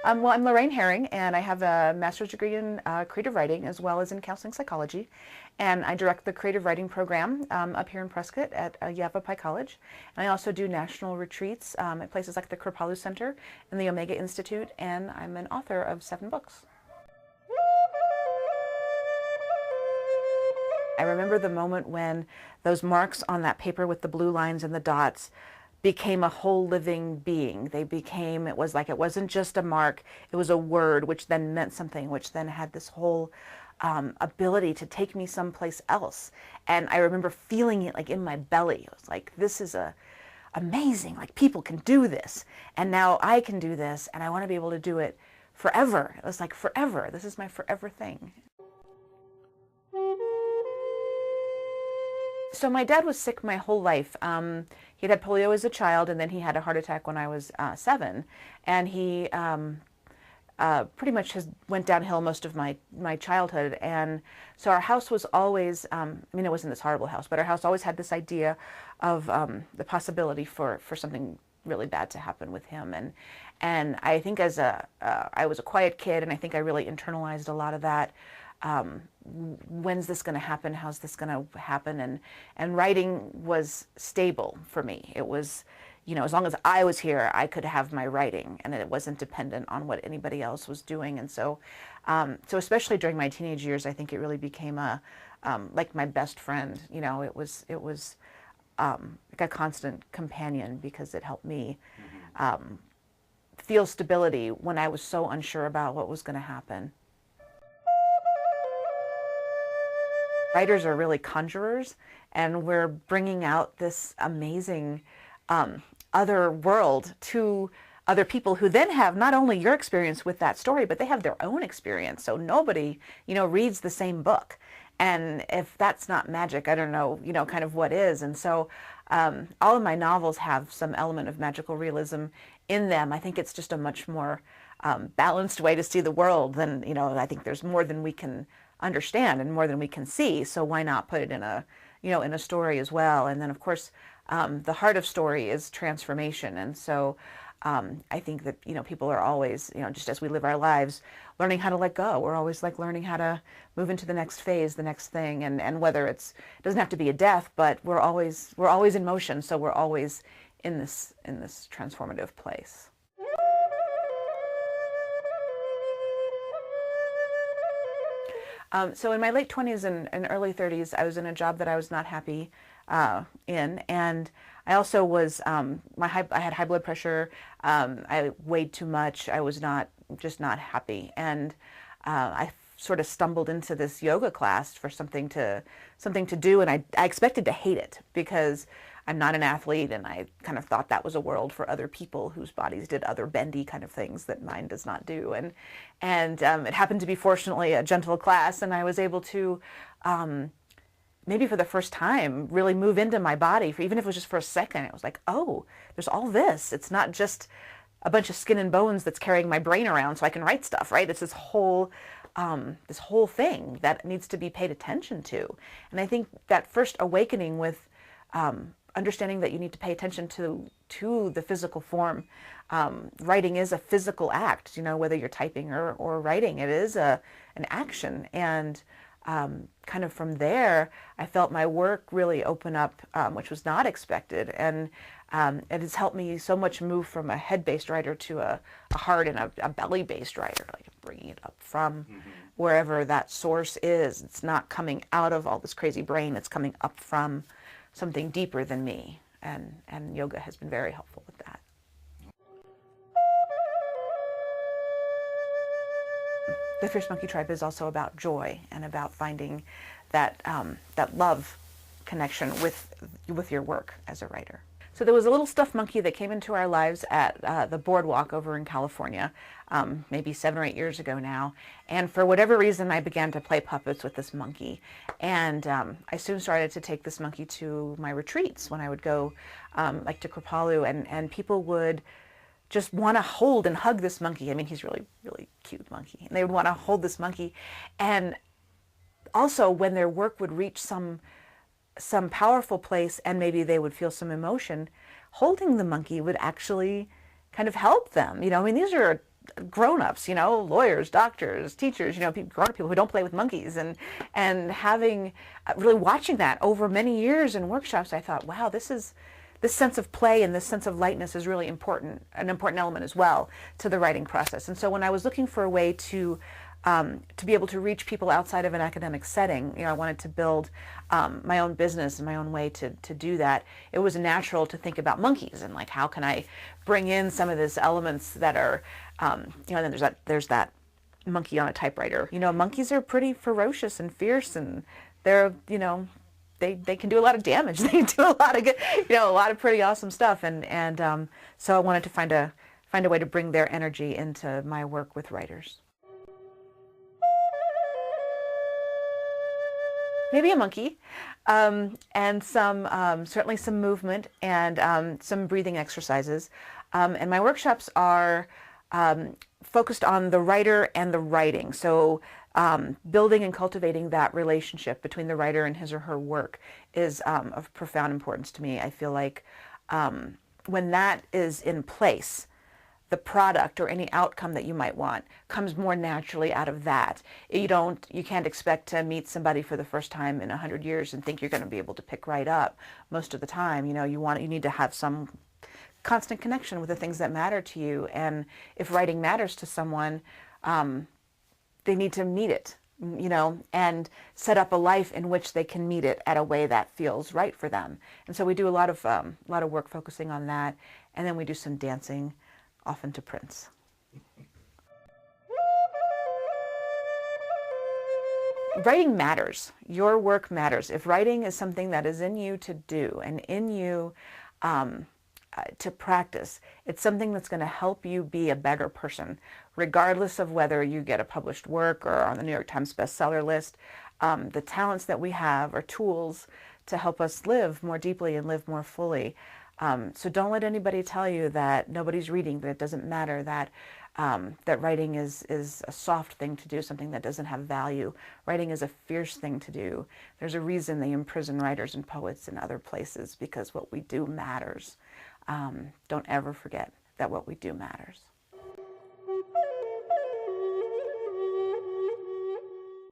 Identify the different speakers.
Speaker 1: Well, I'm Laraine Herring, and I have a master's degree in creative writing as well as in counseling psychology. And I direct the creative writing program up here in Prescott at Yavapai College. And I also do national retreats at places like the Kripalu Center and the Omega Institute, and I'm an author of 7 books. I remember the moment when those marks on that paper with the blue lines and the dots became a whole living being. They became, it was like, it wasn't just a mark, it was a word, which then meant something, which then had this whole ability to take me someplace else. And I remember feeling it like in my belly. It was like, this is amazing, like people can do this. And now I can do this, and I want to be able to do it forever. It was like forever. This is my forever thing. So my dad was sick my whole life. He'd had polio as a child, and then he had a heart attack when I was 7. And he pretty much went downhill most of my childhood. And so our house was always, I mean, it wasn't this horrible house, but our house always had this idea of the possibility for something really bad to happen with him. And I think as I was a quiet kid, and I think I really internalized a lot of that. When's this going to happen? How's this going to happen? And writing was stable for me. It was, you know, as long as I was here, I could have my writing, and it wasn't dependent on what anybody else was doing. And so, so especially during my teenage years, I think it really became like my best friend. You know, it was like a constant companion, because it helped me feel stability when I was so unsure about what was going to happen. Writers are really conjurers, and we're bringing out this amazing other world to other people who then have not only your experience with that story, but they have their own experience. So nobody, you know, reads the same book. And if that's not magic, I don't know, you know, kind of what is. And so all of my novels have some element of magical realism in them. I think it's just a much more balanced way to see the world than, you know, I think there's more than we can understand and more than we can see. So why not put it in a, you know, in a story as well? And then of course, the heart of story is transformation. And so I think that, you know, people are always, you know, just as we live our lives, learning how to let go. We're always like learning how to move into the next phase, the next thing. And whether it doesn't have to be a death, but we're always in motion. So we're always in this transformative place. So in my late 20s and early 30s, I was in a job that I was not happy in, and I also was, I had high blood pressure, I weighed too much, I was just not happy, and I sort of stumbled into this yoga class for something to do, and I expected to hate it, because I'm not an athlete, and I kind of thought that was a world for other people whose bodies did other bendy kind of things that mine does not do. And it happened to be, fortunately, a gentle class, and I was able to, maybe for the first time, really move into my body. Even if it was just for a second, it was like, oh, there's all this. It's not just a bunch of skin and bones that's carrying my brain around so I can write stuff, right? It's this whole thing that needs to be paid attention to. And I think that first awakening with understanding that you need to pay attention to the physical form. Writing is a physical act, you know, whether you're typing or writing, it is an action. And kind of from there, I felt my work really open up, which was not expected. And it has helped me so much move from a head-based writer to a heart and a belly-based writer, like bringing it up from wherever that source is. It's not coming out of all this crazy brain, it's coming up from something deeper than me, and yoga has been very helpful with that. The Fierce Monkey Tribe is also about joy and about finding that love connection with your work as a writer. So there was a little stuffed monkey that came into our lives at the boardwalk over in California, maybe 7 or 8 years ago now. And for whatever reason, I began to play puppets with this monkey. And I soon started to take this monkey to my retreats when I would go like to Kripalu, and people would just want to hold and hug this monkey. I mean, he's really, really cute monkey. And they would want to hold this monkey. And also when their work would reach some powerful place and maybe they would feel some emotion, holding the monkey would actually kind of help them. You know, I mean, these are grown-ups, lawyers, doctors, teachers, grown-up people who don't play with monkeys, and having really watching that over many years in workshops, I thought, wow, this sense of play and this sense of lightness is really important, an important element as well to the writing process. And so when I was looking for a way to be able to reach people outside of an academic setting, I wanted to build my own business and my own way to do that. It was natural to think about monkeys and like, how can I bring in some of these elements that are, and then there's that monkey on a typewriter. Monkeys are pretty ferocious and fierce, and they're, they can do a lot of damage. They do a lot of good, a lot of pretty awesome stuff. And so I wanted to find a way to bring their energy into my work with writers. Maybe a monkey, and certainly some movement and some breathing exercises. And my workshops are focused on the writer and the writing. So building and cultivating that relationship between the writer and his or her work is of profound importance to me. I feel like when that is in place, the product or any outcome that you might want comes more naturally out of that. You can't expect to meet somebody for the first time in 100 years and think you're going to be able to pick right up most of the time. You need to have some constant connection with the things that matter to you. And if writing matters to someone, they need to meet it, and set up a life in which they can meet it at a way that feels right for them. And so we do a lot of work focusing on that. And then we do some dancing, often to Prince. Writing matters. Your work matters. If writing is something that is in you to do and in you to practice, it's something that's going to help you be a better person, regardless of whether you get a published work or on the New York Times bestseller list. The talents that we have are tools to help us live more deeply and live more fully. So don't let anybody tell you that nobody's reading, that it doesn't matter, that that writing is a soft thing to do, something that doesn't have value. Writing is a fierce thing to do. There's a reason they imprison writers and poets in other places, because what we do matters. Don't ever forget that what we do matters.